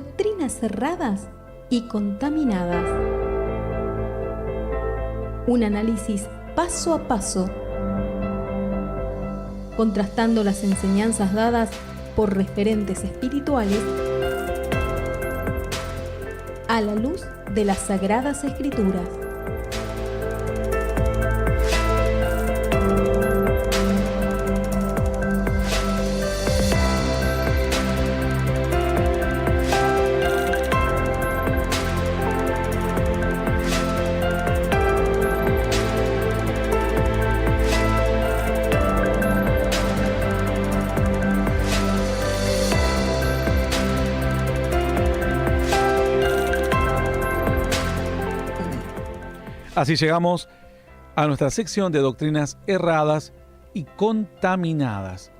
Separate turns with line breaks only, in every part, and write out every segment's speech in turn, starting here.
doctrinas erradas y contaminadas. Un análisis paso a paso, contrastando las enseñanzas dadas por referentes espirituales a la luz de las Sagradas Escrituras.
Así llegamos a nuestra sección de doctrinas erradas y contaminadas.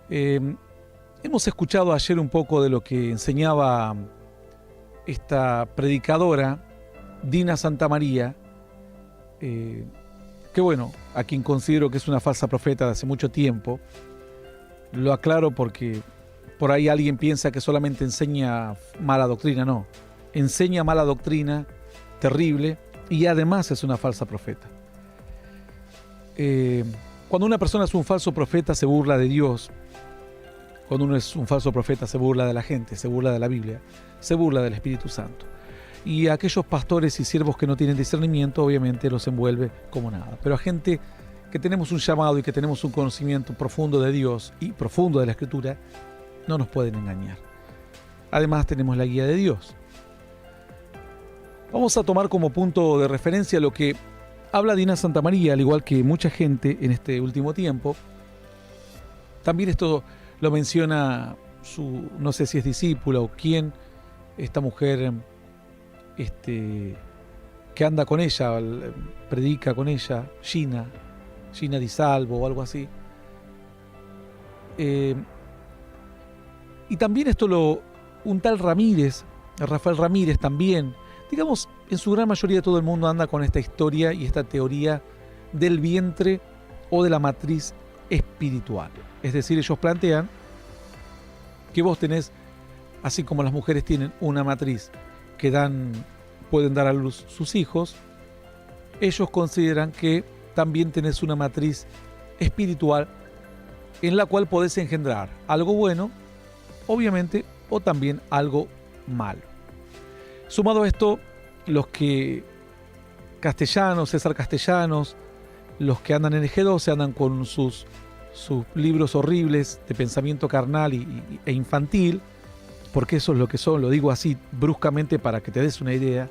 Hemos escuchado ayer un poco de lo que enseñaba esta predicadora, Dina Santamaría, que bueno, a quien considero que es una falsa profeta de hace mucho tiempo. Lo aclaro porque por ahí alguien piensa que solamente enseña mala doctrina. No, enseña mala doctrina, terrible, y además es una falsa profeta. Cuando una persona es un falso profeta, se burla de Dios. Cuando uno es un falso profeta, se burla de la gente, se burla de la Biblia, se burla del Espíritu Santo. Y a aquellos pastores y siervos que no tienen discernimiento, obviamente los envuelve como nada. Pero a gente que tenemos un llamado y que tenemos un conocimiento profundo de Dios y profundo de la Escritura, no nos pueden engañar. Además tenemos la guía de Dios. Vamos a tomar como punto de referencia lo que habla Dina Santamaría, al igual que mucha gente en este último tiempo. También esto lo menciona no sé si es discípula o quién, esta mujer que anda con ella, predica con ella, Gina Di Salvo o algo así. Y también esto un tal Ramírez, Rafael Ramírez también. Digamos, en su gran mayoría todo el mundo anda con esta historia y esta teoría del vientre o de la matriz espiritual. Es decir, ellos plantean que vos tenés, así como las mujeres tienen una matriz que pueden dar a luz sus hijos, ellos consideran que también tenés una matriz espiritual en la cual podés engendrar algo bueno, obviamente, o también algo malo. Sumado a esto, los que César Castellanos, los que andan en el G12 andan con sus libros horribles de pensamiento carnal e infantil, porque eso es lo que son, lo digo así bruscamente para que te des una idea,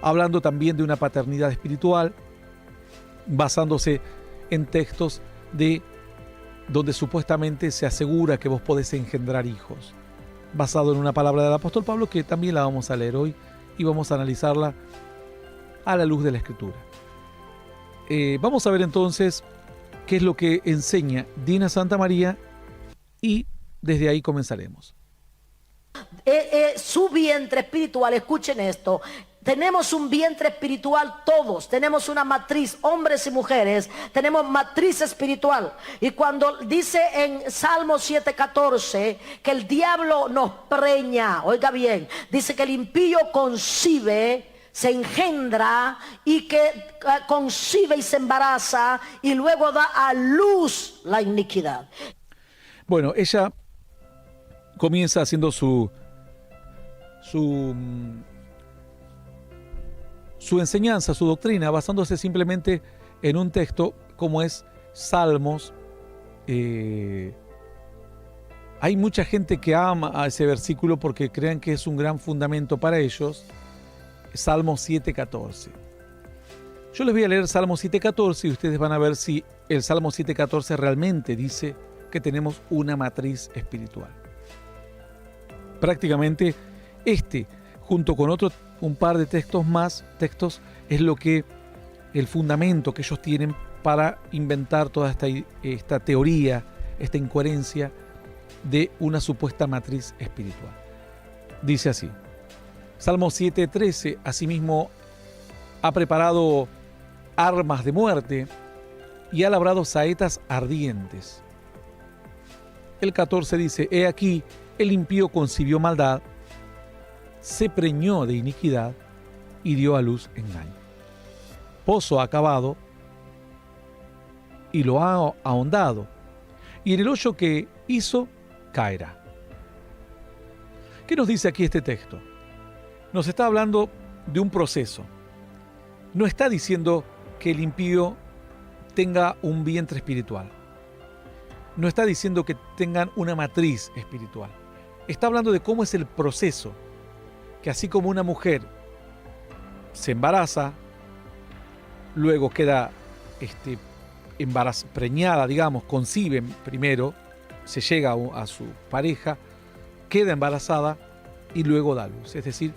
hablando también de una paternidad espiritual, basándose en textos donde supuestamente se asegura que vos podés engendrar hijos, basado en una palabra del apóstol Pablo que también la vamos a leer hoy y vamos a analizarla a la luz de la Escritura. Vamos a ver entonces qué es lo que enseña Dina Santamaría y desde ahí comenzaremos.
Su vientre espiritual, escuchen esto. Tenemos un vientre espiritual todos, tenemos una matriz, hombres y mujeres, tenemos matriz espiritual. Y cuando dice en Salmo 7:14 que el diablo nos preña, oiga bien, dice que el impío concibe, se engendra y que concibe y se embaraza y luego da a luz la iniquidad.
Bueno, ella comienza haciendo su enseñanza, su doctrina, basándose simplemente en un texto como es Salmos. Hay mucha gente que ama a ese versículo porque creen que es un gran fundamento para ellos. Salmos 7:14. Yo les voy a leer Salmos 7:14 y ustedes van a ver si el Salmo 7:14 realmente dice que tenemos una matriz espiritual. Prácticamente junto con un par de textos, es lo que el fundamento que ellos tienen para inventar toda esta teoría, esta incoherencia de una supuesta matriz espiritual. Dice así, Salmo 7:13, asimismo ha preparado armas de muerte y ha labrado saetas ardientes. El 14 dice, he aquí, el impío concibió maldad se preñó de iniquidad y dio a luz engaño. Pozo ha cavado y lo ha ahondado, y en el hoyo que hizo caerá. ¿Qué nos dice aquí este texto? Nos está hablando de un proceso. No está diciendo que el impío tenga un vientre espiritual. No está diciendo que tengan una matriz espiritual. Está hablando de cómo es el proceso, que así como una mujer se embaraza, luego queda preñada, digamos, concibe primero, se llega a su pareja, queda embarazada y luego da luz. Es decir,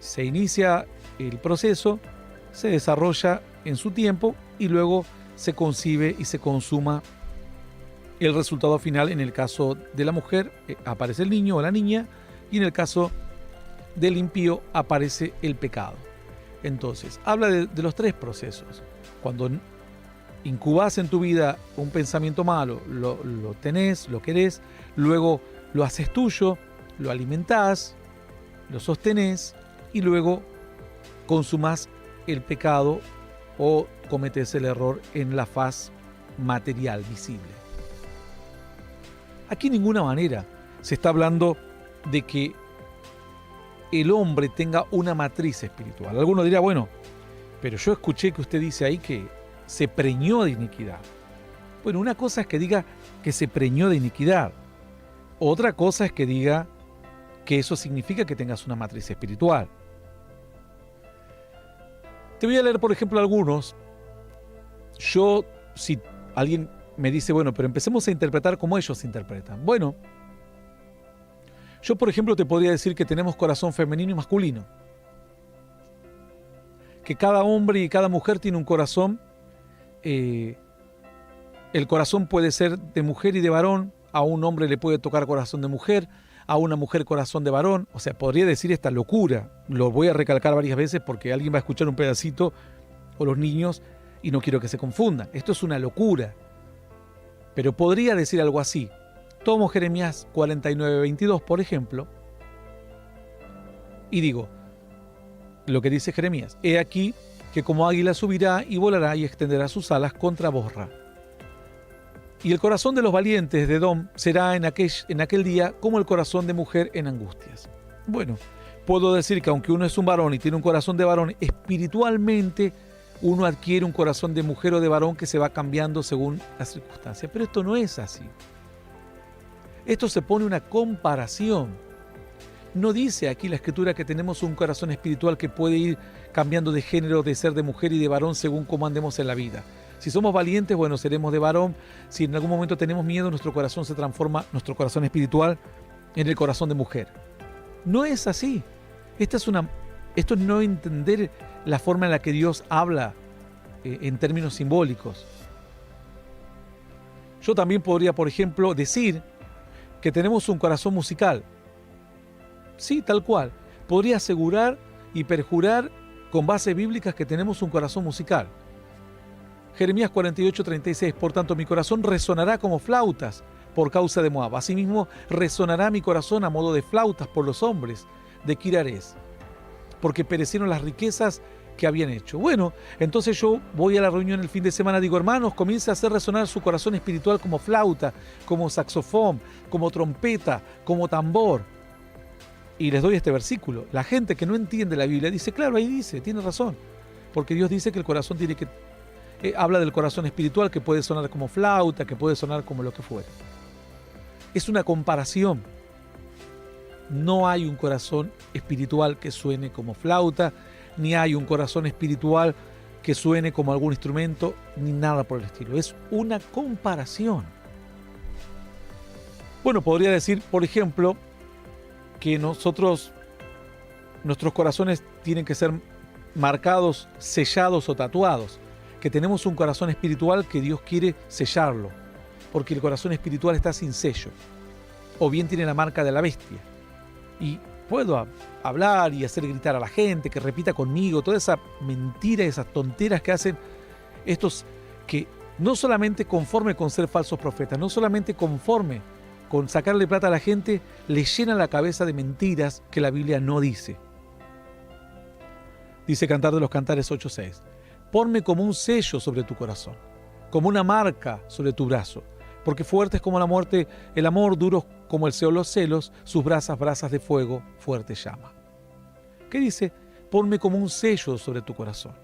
se inicia el proceso, se desarrolla en su tiempo y luego se concibe y se consuma el resultado final. En el caso de la mujer aparece el niño o la niña, y en el caso del impío aparece el pecado. Entonces, habla de los tres procesos. Cuando incubás en tu vida un pensamiento malo, lo tenés, lo querés, luego lo haces tuyo, lo alimentás, lo sostenés y luego consumás el pecado o cometés el error en la faz material, visible. Aquí de ninguna manera se está hablando de que el hombre tenga una matriz espiritual. Alguno dirá, bueno, pero yo escuché que usted dice ahí que se preñó de iniquidad. Bueno, una cosa es que diga que se preñó de iniquidad. Otra cosa es que diga que eso significa que tengas una matriz espiritual. Te voy a leer, por ejemplo, algunos. Si alguien me dice, bueno, pero empecemos a interpretar como ellos interpretan. Bueno, yo, por ejemplo, te podría decir que tenemos corazón femenino y masculino. Que cada hombre y cada mujer tiene un corazón. El corazón puede ser de mujer y de varón. A un hombre le puede tocar corazón de mujer, a una mujer corazón de varón. O sea, podría decir esta locura. Lo voy a recalcar varias veces porque alguien va a escuchar un pedacito, o los niños, y no quiero que se confundan. Esto es una locura. Pero podría decir algo así. Tomo Jeremías 49:22, por ejemplo, y digo lo que dice Jeremías: he aquí que como águila subirá y volará y extenderá sus alas contra Bosra. Y el corazón de los valientes de Edom será en aquel día como el corazón de mujer en angustias. Bueno, puedo decir que aunque uno es un varón y tiene un corazón de varón, espiritualmente uno adquiere un corazón de mujer o de varón que se va cambiando según las circunstancias. Pero esto no es así. Esto se pone una comparación. No dice aquí la Escritura que tenemos un corazón espiritual que puede ir cambiando de género, de ser de mujer y de varón según cómo andemos en la vida. Si somos valientes, bueno, seremos de varón. Si en algún momento tenemos miedo, nuestro corazón se transforma, nuestro corazón espiritual, en el corazón de mujer. No es así. Esto es no entender la forma en la que Dios habla en términos simbólicos. Yo también podría, por ejemplo, decir que tenemos un corazón musical. Sí, tal cual. Podría asegurar y perjurar con bases bíblicas que tenemos un corazón musical. Jeremías 48:36, por tanto mi corazón resonará como flautas por causa de Moab. Asimismo resonará mi corazón a modo de flautas por los hombres de Kirares, porque perecieron las riquezas que habían hecho. Bueno, entonces yo voy a la reunión el fin de semana, digo, hermanos, comience a hacer resonar su corazón espiritual como flauta, como saxofón, como trompeta, como tambor. Y les doy este versículo. La gente que no entiende la Biblia dice, claro, ahí dice, tiene razón, porque Dios dice que el corazón tiene que... habla del corazón espiritual que puede sonar como flauta, que puede sonar como lo que fuera. Es una comparación. No hay un corazón espiritual que suene como flauta, ni hay un corazón espiritual que suene como algún instrumento, ni nada por el estilo. Es una comparación. Bueno, podría decir, por ejemplo, que nuestros corazones tienen que ser marcados, sellados o tatuados, que tenemos un corazón espiritual que Dios quiere sellarlo, porque el corazón espiritual está sin sello, o bien tiene la marca de la bestia. Y puedo hablar y hacer gritar a la gente, que repita conmigo, toda esa mentira, esas tonteras que hacen estos que no solamente conforme con ser falsos profetas, no solamente conforme con sacarle plata a la gente, le llena la cabeza de mentiras que la Biblia no dice. Dice Cantar de los Cantares 8:6. Ponme como un sello sobre tu corazón, como una marca sobre tu brazo, porque fuerte es como la muerte, el amor, duro como el los celos, sus brasas de fuego, fuerte llama. ¿Qué dice? Ponme como un sello sobre tu corazón.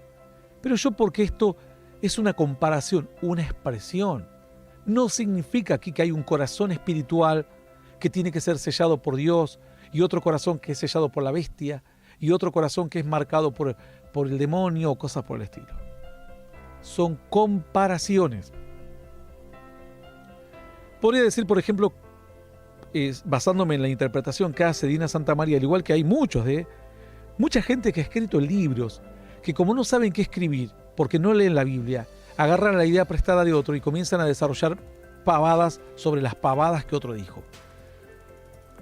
Pero yo, porque esto es una comparación, una expresión, no significa aquí que hay un corazón espiritual que tiene que ser sellado por Dios y otro corazón que es sellado por la bestia y otro corazón que es marcado por el demonio o cosas por el estilo. Son comparaciones. Podría decir, por ejemplo, basándome en la interpretación que hace Dina Santamaría, al igual que hay mucha gente que ha escrito libros, que como no saben qué escribir, porque no leen la Biblia, agarran la idea prestada de otro y comienzan a desarrollar pavadas sobre las pavadas que otro dijo.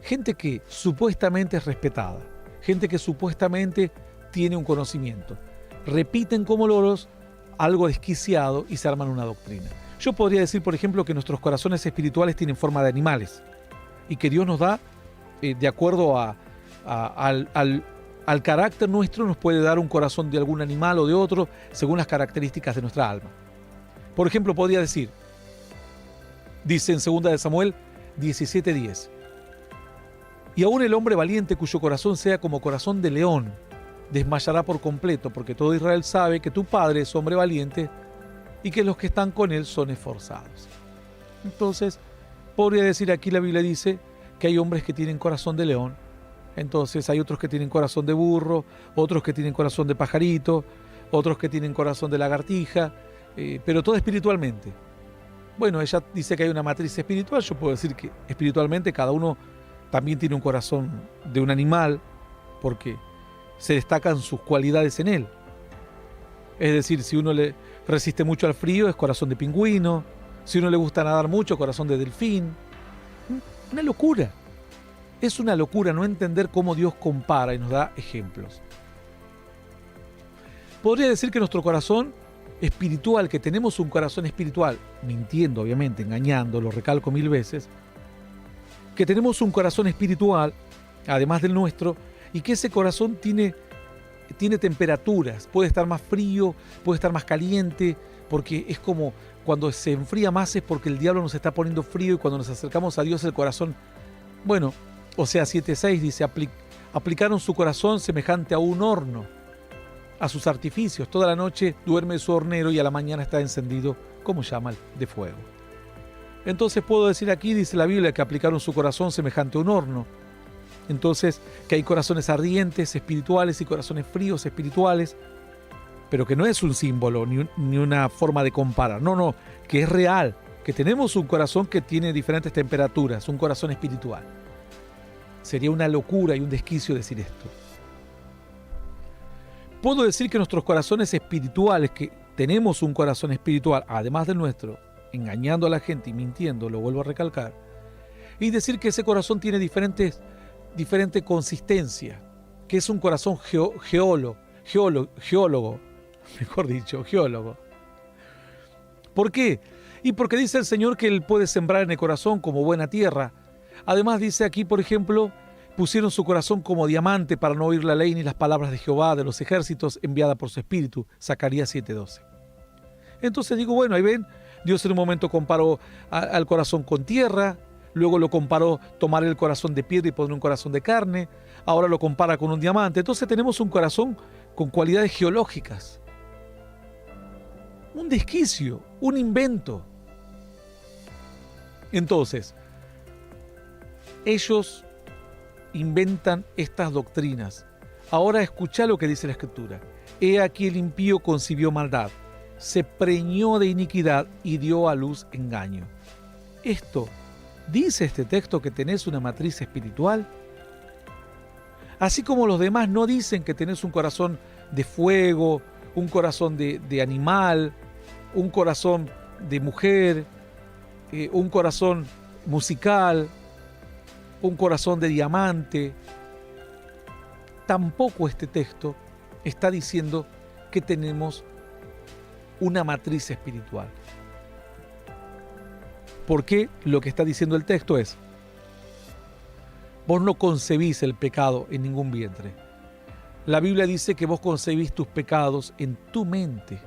Gente que supuestamente es respetada, gente que supuestamente tiene un conocimiento, repiten como loros algo desquiciado y se arman una doctrina. Yo podría decir, por ejemplo, que nuestros corazones espirituales tienen forma de animales y que Dios nos da, de acuerdo al carácter nuestro, nos puede dar un corazón de algún animal o de otro, según las características de nuestra alma. Por ejemplo, podría decir, dice en 2 de Samuel 17:10, y aún el hombre valiente cuyo corazón sea como corazón de león, desmayará por completo, porque todo Israel sabe que tu padre es hombre valiente y que los que están con él son esforzados. Entonces, podría decir, aquí la Biblia dice que hay hombres que tienen corazón de león, entonces hay otros que tienen corazón de burro, otros que tienen corazón de pajarito, otros que tienen corazón de lagartija, pero todo espiritualmente. Bueno, ella dice que hay una matriz espiritual, yo puedo decir que espiritualmente cada uno también tiene un corazón de un animal, porque se destacan sus cualidades en él. Es decir, si uno le resiste mucho al frío, es corazón de pingüino. Si uno le gusta nadar mucho, corazón de delfín. Una locura. Es una locura no entender cómo Dios compara y nos da ejemplos. Podría decir que nuestro corazón espiritual, que tenemos un corazón espiritual, mintiendo obviamente, engañando, lo recalco 1000 veces, que tenemos un corazón espiritual, además del nuestro, y que ese corazón tiene temperaturas, puede estar más frío, puede estar más caliente, porque es como cuando se enfría más es porque el diablo nos está poniendo frío y cuando nos acercamos a Dios el corazón, bueno, Oseas 7:6 dice, aplicaron su corazón semejante a un horno, a sus artificios, toda la noche duerme su hornero y a la mañana está encendido como llama de fuego. Entonces puedo decir aquí, dice la Biblia, que aplicaron su corazón semejante a un horno. Entonces, que hay corazones ardientes espirituales y corazones fríos espirituales, pero que no es un símbolo ni una forma de comparar. No, que es real, que tenemos un corazón que tiene diferentes temperaturas, un corazón espiritual. Sería una locura y un desquicio decir esto. Puedo decir que nuestros corazones espirituales, que tenemos un corazón espiritual, además del nuestro, engañando a la gente y mintiendo, lo vuelvo a recalcar, y decir que ese corazón tiene diferente consistencia, que es un corazón geólogo. ¿Por qué? Y porque dice el Señor que Él puede sembrar en el corazón como buena tierra. Además dice aquí, por ejemplo, pusieron su corazón como diamante para no oír la ley ni las palabras de Jehová de los ejércitos enviada por su espíritu. Zacarías 7:12. Entonces digo, bueno, ahí ven, Dios en un momento comparó al corazón con tierra, luego lo comparó tomar el corazón de piedra y poner un corazón de carne, ahora lo compara con un diamante. Entonces tenemos un corazón con cualidades geológicas. Un desquicio, un invento. Entonces, ellos inventan estas doctrinas. Ahora escucha lo que dice la Escritura. He aquí el impío concibió maldad, se preñó de iniquidad y dio a luz engaño. Esto, ¿dice este texto que tenés una matriz espiritual? Así como los demás no dicen que tenés un corazón de fuego, un corazón de animal, un corazón de mujer, un corazón musical, un corazón de diamante. Tampoco este texto está diciendo que tenemos una matriz espiritual. Porque lo que está diciendo el texto es, Vos no concebís el pecado en ningún vientre. La Biblia dice que vos concebís tus pecados en tu mente.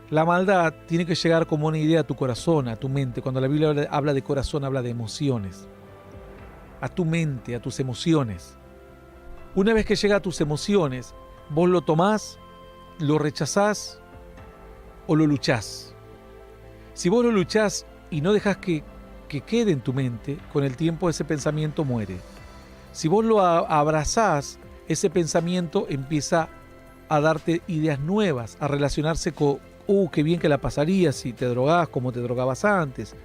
La maldad tiene que llegar como una idea a tu corazón, a tu mente. Cuando la Biblia habla de corazón, habla de emociones. A tu mente, a tus emociones. Una vez que llega a tus emociones, vos lo tomás, lo rechazás o lo luchás. Si vos lo luchás y no dejás que quede en tu mente, con el tiempo ese pensamiento muere. Si vos lo abrazás, ese pensamiento empieza a darte ideas nuevas, a relacionarse con, qué bien que la pasarías si te drogás como te drogabas antes.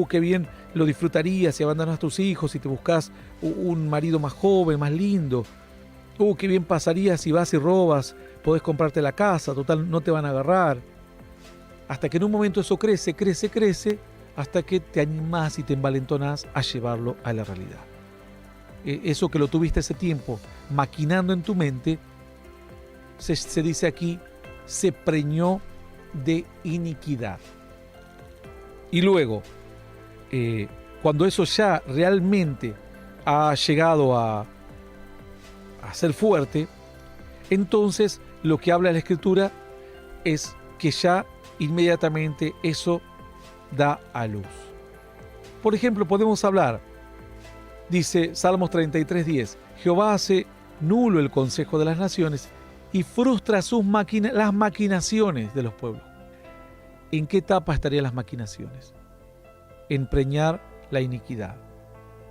Qué bien lo disfrutarías si abandonas a tus hijos, si te buscas un marido más joven, más lindo. Qué bien pasaría si vas y robas, podés comprarte la casa, total, no te van a agarrar. Hasta que en un momento eso crece, hasta que te animás y te envalentonás a llevarlo a la realidad. Eso que lo tuviste ese tiempo maquinando en tu mente, se dice aquí, se preñó de iniquidad. Y luego, cuando eso ya realmente ha llegado a ser fuerte, entonces lo que habla la Escritura es que ya inmediatamente eso da a luz. Por ejemplo, podemos hablar, dice Salmos 33:10, Jehová hace nulo el consejo de las naciones y frustra las maquinaciones de los pueblos. ¿En qué etapa estarían las maquinaciones? En preñar la iniquidad.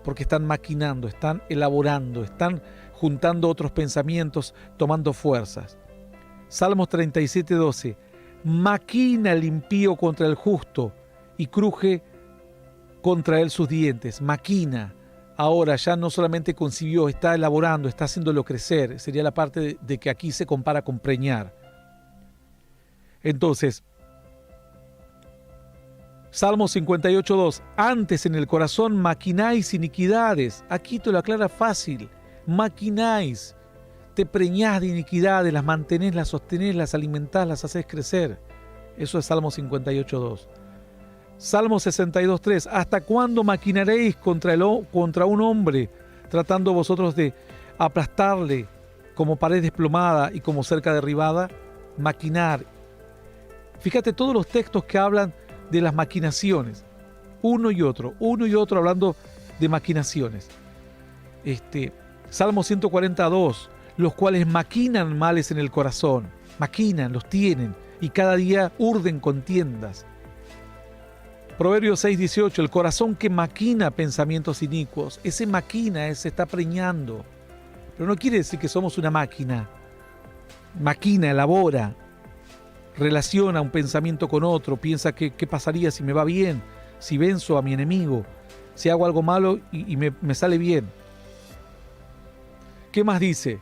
Porque están maquinando, están elaborando, están juntando otros pensamientos, tomando fuerzas. Salmos 37:12, maquina el impío contra el justo y cruje contra él sus dientes. Maquina. Ahora ya no solamente concibió, está elaborando, está haciéndolo crecer. Sería la parte de que aquí se compara con preñar. Entonces, Salmo 58:2, antes en el corazón maquináis iniquidades. Aquí te lo aclara fácil. Maquináis, te preñás de iniquidades, las mantenés, las sostenés, las alimentás, las hacés crecer. Eso es Salmo 58:2. Salmo 62:3, ¿hasta cuándo maquinaréis contra un hombre, tratando vosotros de aplastarle como pared desplomada y como cerca derribada? Maquinar. Fíjate todos los textos que hablan de las maquinaciones. Uno y otro hablando de maquinaciones. Salmo 142, los cuales maquinan males en el corazón. Maquinan, los tienen, y cada día urden contiendas. Proverbios 6:18, el corazón que maquina pensamientos inicuos. Ese maquina, se está preñando. Pero no quiere decir que somos una máquina. Maquina, elabora, relaciona un pensamiento con otro, piensa qué pasaría si me va bien, si venzo a mi enemigo, si hago algo malo y me sale bien. ¿Qué más dice?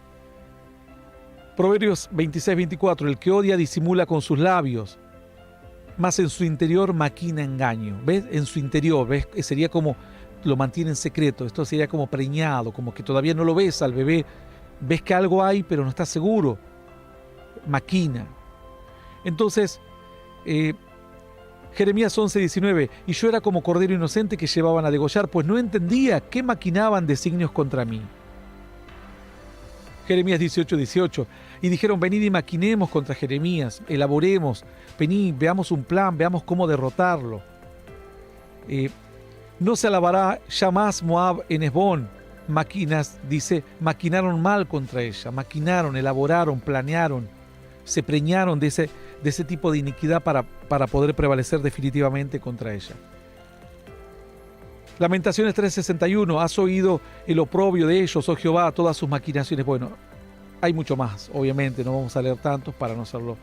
Proverbios 26:24, el que odia disimula con sus labios, mas en su interior maquina engaño. ¿Ves? En su interior, ¿ves? Sería como lo mantiene en secreto. Esto sería como preñado, como que todavía no lo ves al bebé. Ves que algo hay, pero no estás seguro. Maquina. Entonces, Jeremías 11:19, y yo era como cordero inocente que llevaban a degollar, pues no entendía qué maquinaban designios contra mí. Jeremías 18:18, y dijeron, venid y maquinemos contra Jeremías, elaboremos, venid, veamos un plan, veamos cómo derrotarlo. No se alabará ya más Moab en Hesbón. Maquinaron mal contra ella, maquinaron, elaboraron, planearon, se preñaron de ese tipo de iniquidad para poder prevalecer definitivamente contra ella. Lamentaciones 3:61, has oído el oprobio de ellos, oh Jehová, todas sus maquinaciones. Bueno, hay mucho más, obviamente, no vamos a leer tantos para no hacerlo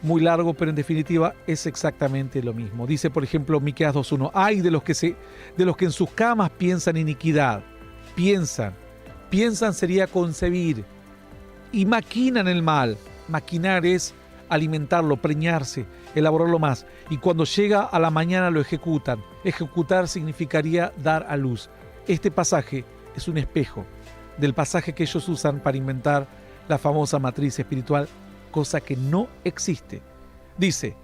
muy largo, pero en definitiva es exactamente lo mismo. Dice, por ejemplo, Miqueas 2:1, ay de los que en sus camas piensan iniquidad, piensan sería concebir, y maquinan el mal. Maquinar es alimentarlo, preñarse, elaborarlo más, y cuando llega a la mañana lo ejecutan. Ejecutar significaría dar a luz. Este pasaje es un espejo del pasaje que ellos usan para inventar la famosa matriz espiritual, cosa que no existe. Dice,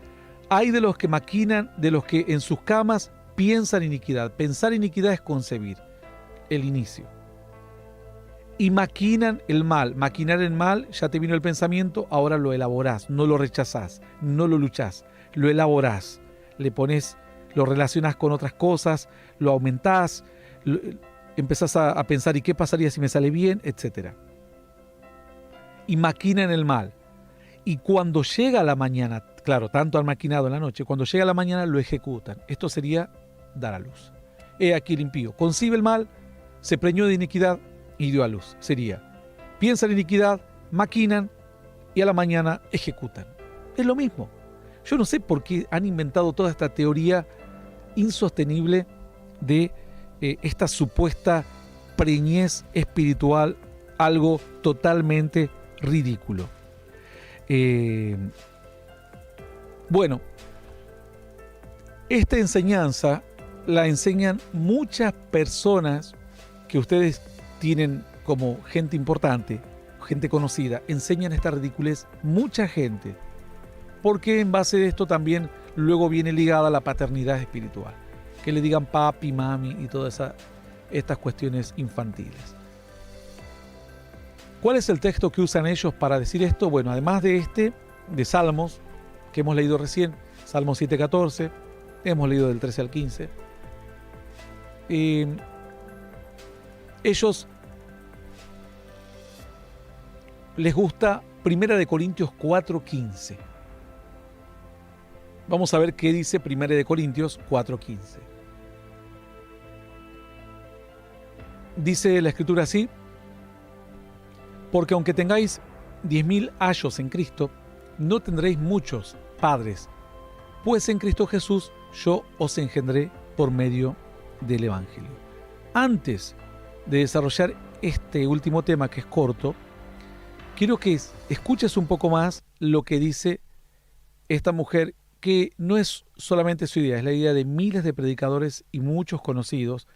hay de los que maquinan, de los que en sus camas piensan iniquidad. Pensar iniquidad es concebir, el inicio. Y maquinan el mal. Maquinar el mal, ya te vino el pensamiento, ahora lo elaborás, no lo rechazás, no lo luchás, lo elaborás. Le pones, lo relacionás con otras cosas, lo aumentás, empezás a pensar, ¿y qué pasaría si me sale bien? Etcétera. Y maquinan el mal. Y cuando llega la mañana, claro, tanto han maquinado en la noche, cuando llega la mañana lo ejecutan. Esto sería dar a luz. He aquí el impío. Concibe el mal, se preñó de iniquidad y dio a luz. Sería, piensan en iniquidad, maquinan y a la mañana ejecutan. Es lo mismo. Yo no sé por qué han inventado toda esta teoría insostenible de esta supuesta preñez espiritual, algo totalmente ridículo. Bueno, esta enseñanza la enseñan muchas personas que ustedes tienen como gente importante, gente conocida, enseñan esta ridiculez mucha gente, porque en base de esto también luego viene ligada la paternidad espiritual, que le digan papi, mami y todas estas cuestiones infantiles. ¿Cuál es el texto que usan ellos para decir esto? Bueno, además de Salmos, que hemos leído recién, Salmos 7:14, hemos leído del 13 al 15, ellos les gusta 1 Corintios 4:15. Vamos a ver qué dice 1 Corintios 4:15. Dice la Escritura así: porque aunque tengáis 10.000 ayos en Cristo, no tendréis muchos padres, pues en Cristo Jesús yo os engendré por medio del Evangelio. Antes de desarrollar este último tema, que es corto, quiero que escuches un poco más lo que dice esta mujer, que no es solamente su idea, es la idea de miles de predicadores y muchos conocidos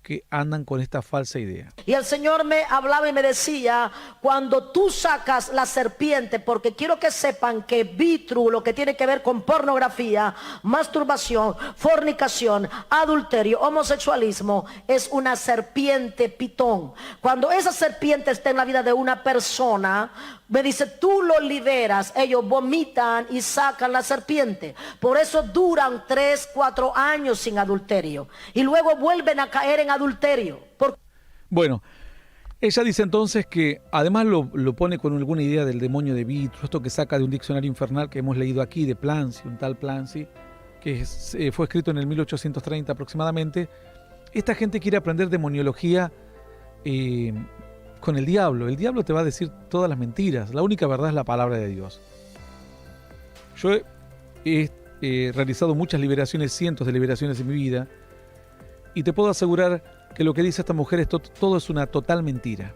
que andan con esta falsa idea.
Y el Señor me hablaba y me decía, cuando tú sacas la serpiente, porque quiero que sepan que vitru, lo que tiene que ver con pornografía, masturbación, fornicación, adulterio, homosexualismo, es una serpiente pitón. Cuando esa serpiente está en la vida de una persona, me dice, tú lo liberas, ellos vomitan y sacan la serpiente. Por eso duran 3, 4 años sin adulterio. Y luego vuelven a caer en adulterio.
Bueno, ella dice entonces que además lo pone con alguna idea del demonio de vitro, esto que saca de un diccionario infernal que hemos leído aquí, de Plancy, un tal Plancy, que fue escrito en el 1830 aproximadamente. Esta gente quiere aprender demoniología con el diablo. El diablo te va a decir todas las mentiras. La única verdad es la palabra de Dios. Yo he realizado muchas liberaciones, cientos de liberaciones en mi vida, y te puedo asegurar que lo que dice esta mujer todo es una total mentira.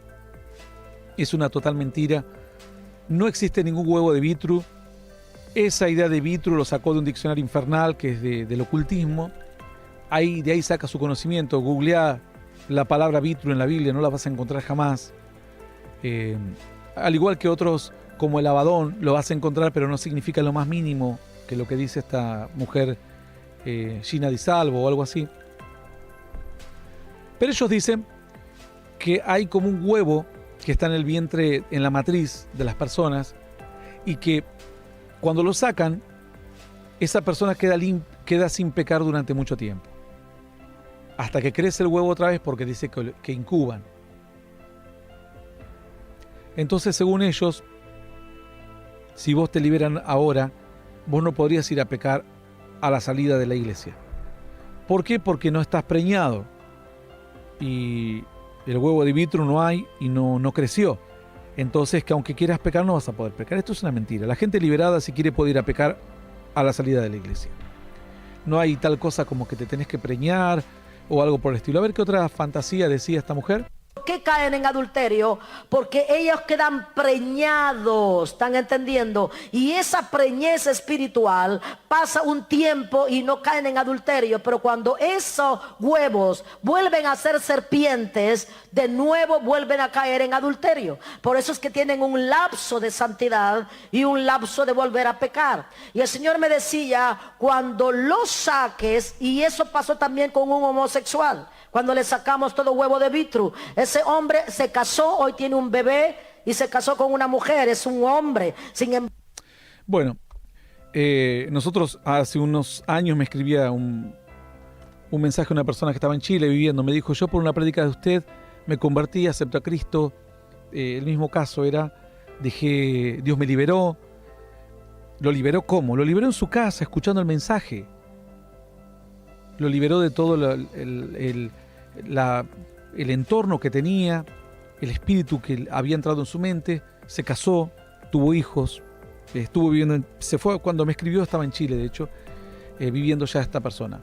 Es una total mentira. No existe ningún huevo de vitru. Esa idea de vitru lo sacó de un diccionario infernal que es del ocultismo. De ahí saca su conocimiento. Googlea la palabra vitru en la Biblia, no la vas a encontrar jamás. Al igual que otros como el Abadón, lo vas a encontrar, pero no significa lo más mínimo que lo que dice esta mujer, Gina Di Salvo o algo así. Pero ellos dicen que hay como un huevo que está en el vientre, en la matriz de las personas, y que cuando lo sacan, esa persona queda sin pecar durante mucho tiempo. Hasta que crece el huevo otra vez, porque dice que incuban. Entonces, según ellos, si vos te liberan ahora, vos no podrías ir a pecar a la salida de la iglesia. ¿Por qué? Porque no estás preñado. Y el huevo de vitro no hay y no creció. Entonces, que aunque quieras pecar, no vas a poder pecar. Esto es una mentira. La gente liberada, si quiere, puede ir a pecar a la salida de la iglesia. No hay tal cosa como que te tenés que preñar o algo por el estilo. A ver qué otra fantasía decía esta mujer.
qué caen en adulterio? Porque ellos quedan preñados, ¿están entendiendo? Y esa preñez espiritual pasa un tiempo y no caen en adulterio, pero cuando esos huevos vuelven a ser serpientes, de nuevo vuelven a caer en adulterio. Por eso es que tienen un lapso de santidad y un lapso de volver a pecar. Y el Señor me decía, cuando los saques, y eso pasó también con un homosexual, cuando le sacamos todo huevo de vitro, ese hombre se casó, hoy tiene un bebé y se casó con una mujer, es un hombre.
Bueno, nosotros hace unos años me escribía un mensaje a una persona que estaba en Chile viviendo. Me dijo, yo por una prédica de usted me convertí, acepto a Cristo. El mismo caso era, Dios me liberó. ¿Lo liberó cómo? Lo liberó en su casa, escuchando el mensaje. Lo liberó de todo el entorno que tenía, el espíritu que había entrado en su mente. Se casó, tuvo hijos, estuvo viviendo, se fue cuando me escribió, estaba en Chile de hecho, viviendo ya esta persona.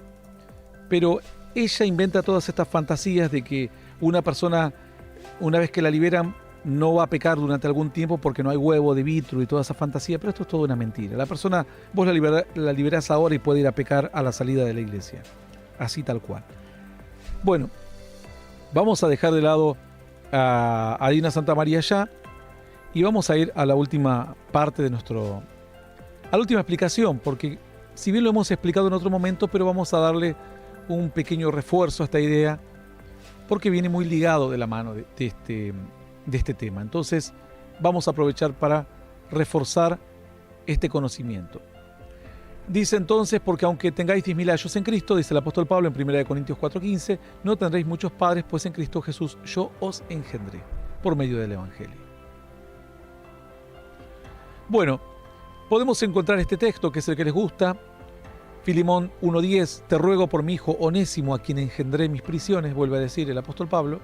Pero ella inventa todas estas fantasías de que una persona, una vez que la liberan, no va a pecar durante algún tiempo porque no hay huevo de vitro y toda esa fantasía, pero esto es toda una mentira. La persona, vos la liberás ahora y puede ir a pecar a la salida de la iglesia. Así tal cual. Bueno, vamos a dejar de lado a Dina Santamaría ya y vamos a ir a la última parte de a la última explicación, porque si bien lo hemos explicado en otro momento, pero vamos a darle un pequeño refuerzo a esta idea, porque viene muy ligado de la mano de este tema. Entonces, vamos a aprovechar para reforzar este conocimiento. Dice entonces, porque aunque tengáis 10.000 años en Cristo, dice el apóstol Pablo en 1 Corintios 4:15, no tendréis muchos padres, pues en Cristo Jesús yo os engendré por medio del Evangelio. Bueno, podemos encontrar este texto, que es el que les gusta, Filemón 1:10, te ruego por mi hijo Onésimo, a quien engendré mis prisiones, vuelve a decir el apóstol Pablo.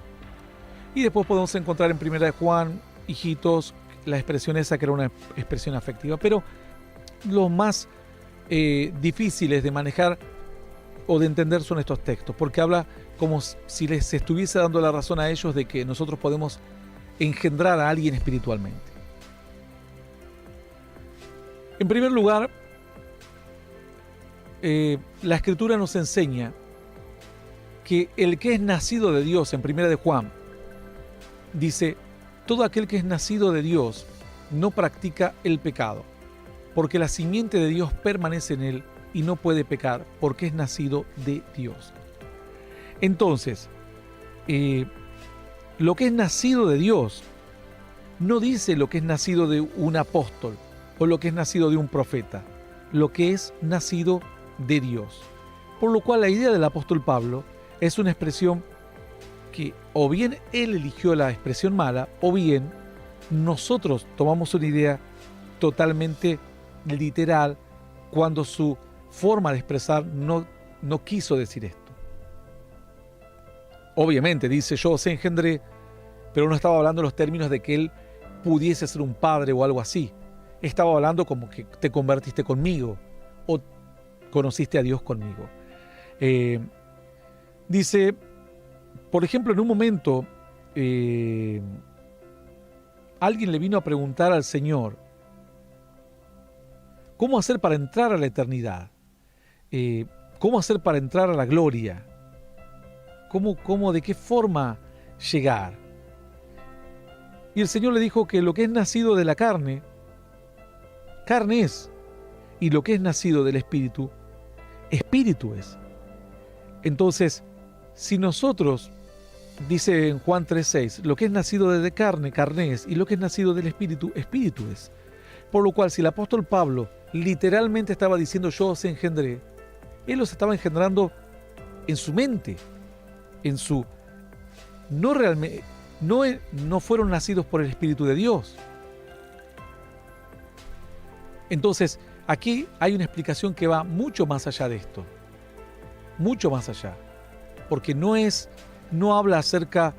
Y después podemos encontrar en 1 Juan, hijitos, la expresión esa que era una expresión afectiva, pero los más difíciles de manejar o de entender son estos textos, porque habla como si les estuviese dando la razón a ellos de que nosotros podemos engendrar a alguien espiritualmente. En primer lugar, la Escritura nos enseña que el que es nacido de Dios, en 1 Juan, dice, todo aquel que es nacido de Dios no practica el pecado, porque la simiente de Dios permanece en él y no puede pecar, porque es nacido de Dios. Entonces, lo que es nacido de Dios no dice lo que es nacido de un apóstol o lo que es nacido de un profeta, lo que es nacido de Dios. Por lo cual la idea del apóstol Pablo es una expresión que o bien él eligió la expresión mala, o bien nosotros tomamos una idea totalmente literal cuando su forma de expresar no quiso decir esto. Obviamente dice yo os engendré, pero no estaba hablando en los términos de que él pudiese ser un padre o algo así. Estaba hablando como que te convertiste conmigo o conociste a Dios conmigo. Dice, por ejemplo, en un momento alguien le vino a preguntar al Señor cómo hacer para entrar a la eternidad, cómo hacer para entrar a la gloria, de qué forma llegar. Y el Señor le dijo que lo que es nacido de la carne, carne es, y lo que es nacido del Espíritu, Espíritu es. Entonces, si nosotros, dice en Juan 3:6, lo que es nacido de carne, carne es, y lo que es nacido del Espíritu, Espíritu es. Por lo cual, si el apóstol Pablo literalmente estaba diciendo yo os engendré, él los estaba engendrando en su mente, en su... No fueron nacidos por el Espíritu de Dios. Entonces, aquí hay una explicación que va mucho más allá de esto. Mucho más allá. Porque no habla acerca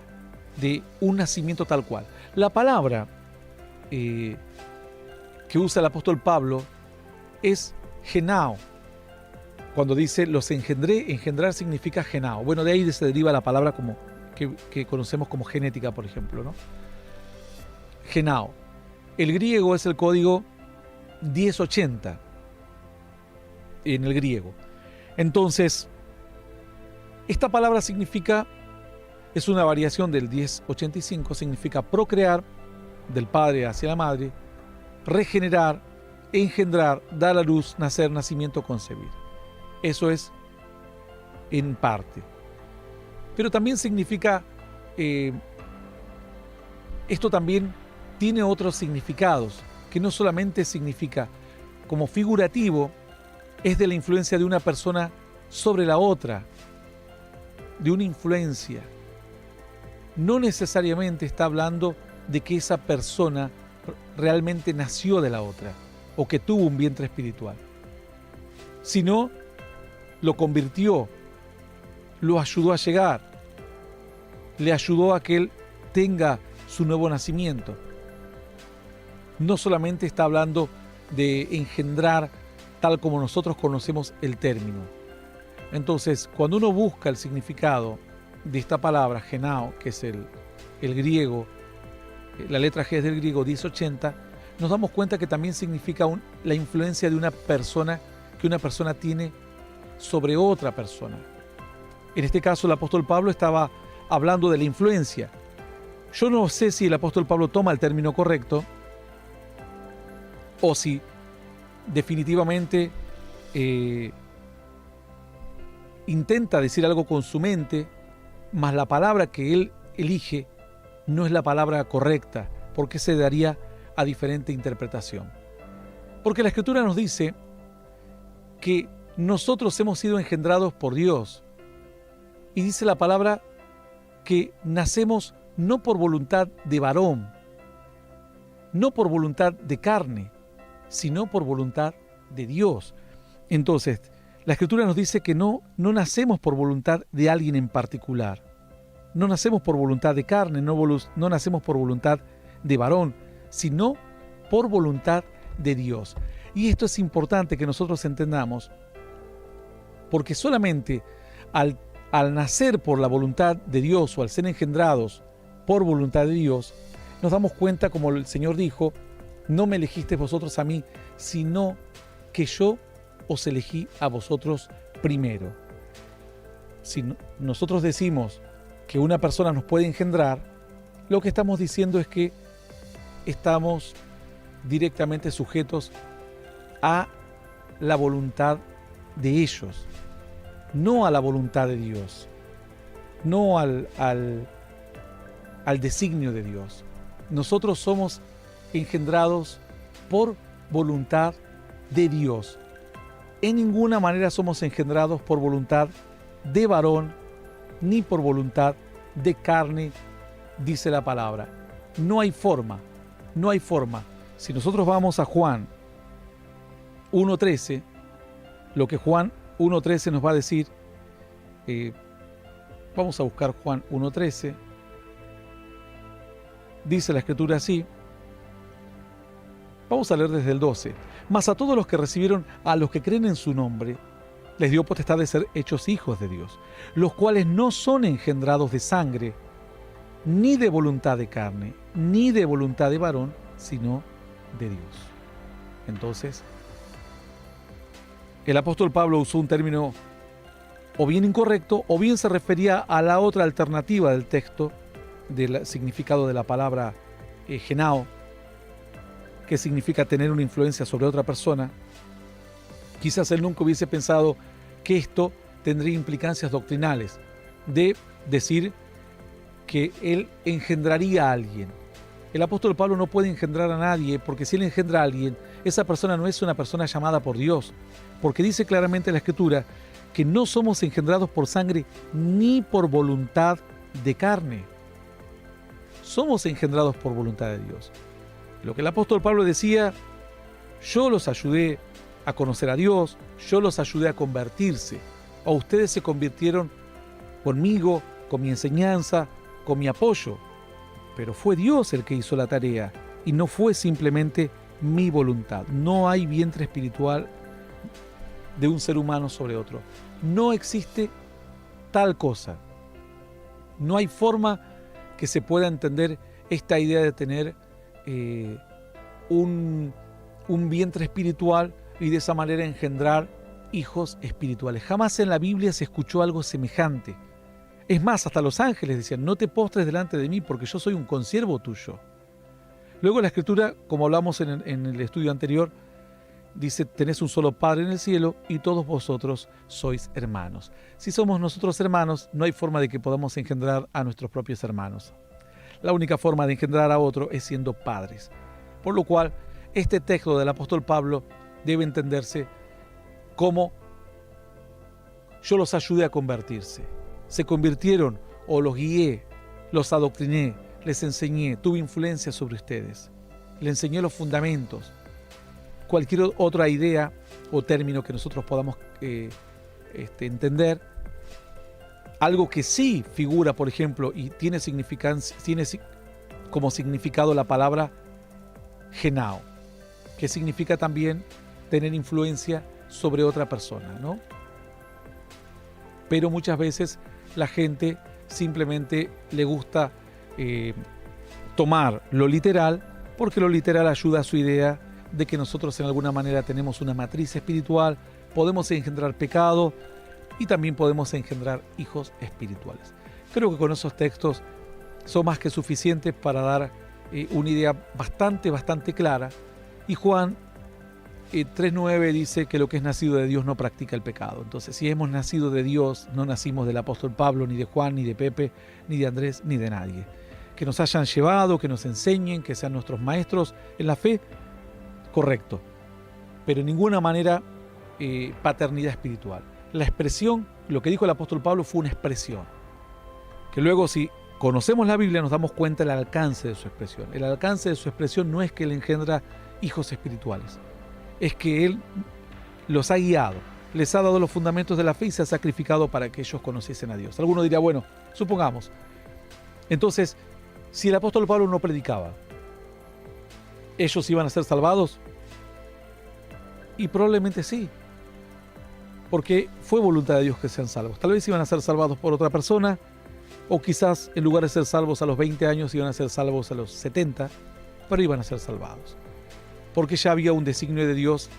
de un nacimiento tal cual. La palabra que usa el apóstol Pablo es genao. Cuando dice los engendré, engendrar significa genao. Bueno, de ahí se deriva la palabra como que conocemos como genética, por ejemplo, ¿no? Genao. El griego es el código 1080 en el griego. Entonces, esta palabra significa, es una variación del 1085, significa procrear, del padre hacia la madre, regenerar, engendrar, dar a luz, nacer, nacimiento, concebir. Eso es en parte. Pero también significa, esto también tiene otros significados, que no solamente significa como figurativo, es de la influencia de una persona sobre la otra, de una influencia. No necesariamente está hablando de que esa persona realmente nació de la otra o que tuvo un vientre espiritual, sino lo convirtió, lo ayudó a llegar, le ayudó a que él tenga su nuevo nacimiento. No solamente está hablando de engendrar tal como nosotros conocemos el término. Entonces, cuando uno busca el significado de esta palabra, genao, que es el griego, la letra G es del griego 1080, nos damos cuenta que también significa la influencia de una persona que una persona tiene sobre otra persona. En este caso, el apóstol Pablo estaba hablando de la influencia. Yo no sé si el apóstol Pablo toma el término correcto o si definitivamente intenta decir algo con su mente, mas la palabra que él elige no es la palabra correcta, porque se daría a diferente interpretación. Porque la Escritura nos dice que nosotros hemos sido engendrados por Dios, y dice la palabra que nacemos no por voluntad de varón, no por voluntad de carne, sino por voluntad de Dios. Entonces, la Escritura nos dice que no nacemos por voluntad de alguien en particular. No nacemos por voluntad de carne, no nacemos por voluntad de varón, sino por voluntad de Dios. Y esto es importante que nosotros entendamos, porque solamente al nacer por la voluntad de Dios o al ser engendrados por voluntad de Dios, nos damos cuenta, como el Señor dijo, no me elegisteis vosotros a mí, sino que yo os elegí a vosotros primero. Si nosotros decimos que una persona nos puede engendrar, lo que estamos diciendo es que estamos directamente sujetos a la voluntad de ellos, no a la voluntad de Dios, no al designio de Dios. Nosotros somos engendrados por voluntad de Dios. En ninguna manera somos engendrados por voluntad de varón, ni por voluntad de carne, dice la palabra. No hay forma, no hay forma. Si nosotros vamos a Juan 1.13, lo que Juan 1.13 nos va a decir, vamos a buscar Juan 1.13, dice la Escritura así, vamos a leer desde el 12. Mas a todos los que recibieron, a los que creen en su nombre, les dio potestad de ser hechos hijos de Dios, los cuales no son engendrados de sangre, ni de voluntad de carne, ni de voluntad de varón, sino de Dios. Entonces, el apóstol Pablo usó un término o bien incorrecto, o bien se refería a la otra alternativa del texto, del significado de la palabra genao, que significa tener una influencia sobre otra persona. Quizás él nunca hubiese pensado que esto tendría implicancias doctrinales, de decir que él engendraría a alguien. El apóstol Pablo no puede engendrar a nadie, porque si él engendra a alguien, esa persona no es una persona llamada por Dios, porque dice claramente la Escritura que no somos engendrados por sangre ni por voluntad de carne. Somos engendrados por voluntad de Dios. Lo que el apóstol Pablo decía, yo los ayudé a conocer a Dios, yo los ayudé a convertirse, o ustedes se convirtieron conmigo, con mi enseñanza, con mi apoyo, pero fue Dios el que hizo la tarea y no fue simplemente mi voluntad. No hay vientre espiritual de un ser humano sobre otro. No existe tal cosa. No hay forma que se pueda entender esta idea de tener un vientre espiritual y de esa manera engendrar hijos espirituales. Jamás en la Biblia se escuchó algo semejante. Es más, hasta los ángeles decían, no te postres delante de mí porque yo soy un consiervo tuyo. Luego la Escritura, como hablamos en el estudio anterior, dice, tenés un solo Padre en el cielo y todos vosotros sois hermanos. Si somos nosotros hermanos, no hay forma de que podamos engendrar a nuestros propios hermanos. La única forma de engendrar a otro es siendo padres. Por lo cual, este texto del apóstol Pablo debe entenderse como yo los ayudé a convertirse. Se convirtieron o los guié, los adoctriné, les enseñé, tuve influencia sobre ustedes. Les enseñé los fundamentos. Cualquier otra idea o término que nosotros podamos entender, algo que sí figura, por ejemplo, y tiene como significado la palabra genao, que significa también tener influencia sobre otra persona, ¿no? Pero muchas veces la gente simplemente le gusta tomar lo literal, porque lo literal ayuda a su idea de que nosotros en alguna manera tenemos una matriz espiritual, podemos engendrar pecado y también podemos engendrar hijos espirituales. Creo que con esos textos son más que suficientes para dar una idea bastante clara. Y Juan 3:9 dice que lo que es nacido de Dios no practica el pecado. Entonces, si hemos nacido de Dios, no nacimos del apóstol Pablo, ni de Juan, ni de Pepe, ni de Andrés, ni de nadie. Que nos hayan llevado, que nos enseñen, que sean nuestros maestros en la fe, correcto. Pero en ninguna manera paternidad espiritual. La expresión, lo que dijo el apóstol Pablo fue una expresión. Que luego, si conocemos la Biblia, nos damos cuenta del alcance de su expresión. El alcance de su expresión no es que él engendra hijos espirituales. Es que él los ha guiado, les ha dado los fundamentos de la fe y se ha sacrificado para que ellos conociesen a Dios. Alguno dirá, bueno, supongamos. Entonces, si el apóstol Pablo no predicaba, ¿ellos iban a ser salvados? Y probablemente sí, porque fue voluntad de Dios que sean salvos. Tal vez iban a ser salvados por otra persona, o quizás en lugar de ser salvos a los 20 años, iban a ser salvos a los 70, pero iban a ser salvados. Porque ya había un designio de Dios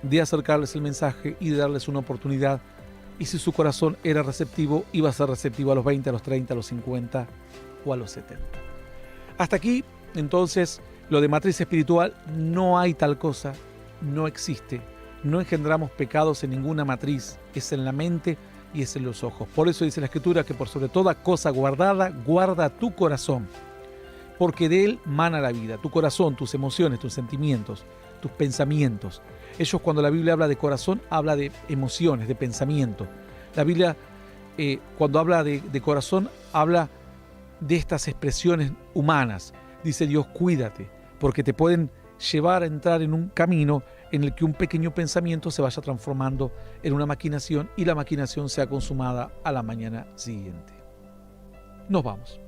de acercarles el mensaje y de darles una oportunidad. Y si su corazón era receptivo, iba a ser receptivo a los 20, a los 30, a los 50 o a los 70. Hasta aquí, entonces, lo de matriz espiritual, no hay tal cosa, no existe. No engendramos pecados en ninguna matriz, es en la mente y es en los ojos. Por eso dice la Escritura que por sobre toda cosa guardada, guarda tu corazón, porque de él mana la vida. Tu corazón, tus emociones, tus sentimientos, tus pensamientos. Ellos, cuando la Biblia habla de corazón, habla de emociones, de pensamiento. La Biblia, cuando habla de corazón, habla de estas expresiones humanas. Dice Dios, cuídate, porque te pueden llevar a entrar en un camino en el que un pequeño pensamiento se vaya transformando en una maquinación y la maquinación sea consumada a la mañana siguiente. Nos vamos.